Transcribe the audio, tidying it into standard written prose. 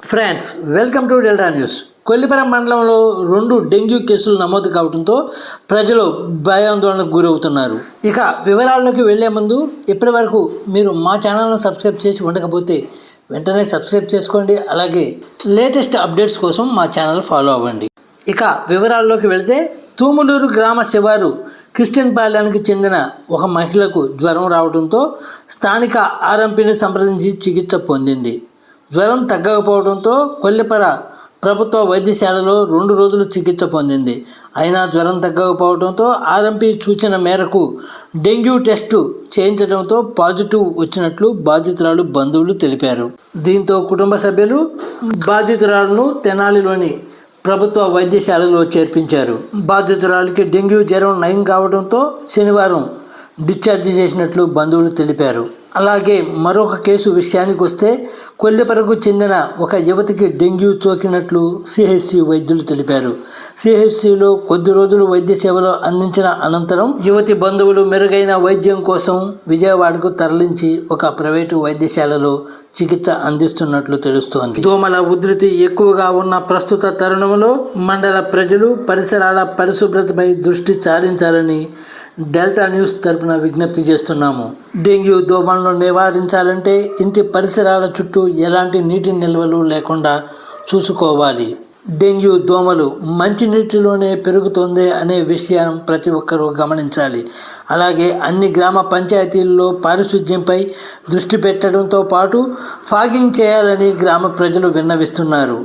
Friends, welcome to delta news. Kollipara మండలంలో 2 dengue కేసులు నమోదు కావడంతో ప్రజలు భయాందోళనకు గురవుతున్నారు. ఇక వివరాల్లోకి వెళ్లే ముందు ఇప్పటి వరకు మీరు మా ఛానల్ను సబ్స్క్రైబ్ చేసి ఉండకపోతే వెంటనే సబ్స్క్రైబ్ చేసుకోండి. అలాగే లేటెస్ట్ అప్డేట్స్ కోసం మా ఛానల్ ఫాలో అవ్వండి. ఇక వివరాల్లోకి వెళితే తూములూరు గ్రామ శివారు క్రిస్టియన్ పాలెంకి చెందిన ఒక మహిళకు జ్వరం రావడంతో స్థానిక ఆర్ఎంపీని సంప్రదించి చికిత్స పొందింది. జ్వరం తగ్గకపోవడంతో కొల్లిపర ప్రభుత్వ వైద్యశాలలో 2 రోజులు చికిత్స పొందింది. అయినా జ్వరం తగ్గకపోవడంతో ఆర్ఎంపీ సూచన మేరకు డెంగ్యూ టెస్టు చేయించడంతో పాజిటివ్ వచ్చినట్లు బాధితురాలు బంధువులు తెలిపారు. దీంతో కుటుంబ సభ్యులు బాధితురాలను తెనాలిలోని ప్రభుత్వ వైద్యశాలలో చేర్పించారు. బాధితురాలికి డెంగ్యూ జ్వరం నయం కావడంతో శనివారం డిశ్చార్జి చేసినట్లు బంధువులు తెలిపారు. అలాగే మరొక కేసు విషయానికి వస్తే కొల్లిపరకు చెందిన ఒక యువతికి డెంగ్యూ సోకినట్లు సిహెచ్సి వైద్యులు తెలిపారు. సిహెచ్సిలో కొద్ది రోజులు వైద్య సేవలు అందించిన అనంతరం యువతి బంధువులు మెరుగైన వైద్యం కోసం విజయవాడకు తరలించి ఒక ప్రైవేటు వైద్యశాలలో చికిత్స అందిస్తున్నట్లు తెలుస్తోంది. దోమల ఉధృతి ఎక్కువగా ఉన్న ప్రస్తుత తరుణంలో మండల ప్రజలు పరిసరాల పరిశుభ్రతపై దృష్టి సారించాలని డెల్టా న్యూస్ తరపున విజ్ఞప్తి చేస్తున్నాము. డెంగ్యూ దోమలను నివారించాలంటే ఇంటి పరిసరాల చుట్టూ ఎలాంటి నీటి నిల్వలు లేకుండా చూసుకోవాలి. డెంగ్యూ దోమలు మంచినీటిలోనే పెరుగుతుంది అనే విషయం ప్రతి ఒక్కరూ గమనించాలి. అలాగే అన్ని గ్రామ పంచాయతీల్లో పారిశుధ్యంపై దృష్టి పెట్టడంతో పాటు ఫాగింగ్ చేయాలని గ్రామ ప్రజలు విన్నవిస్తున్నారు.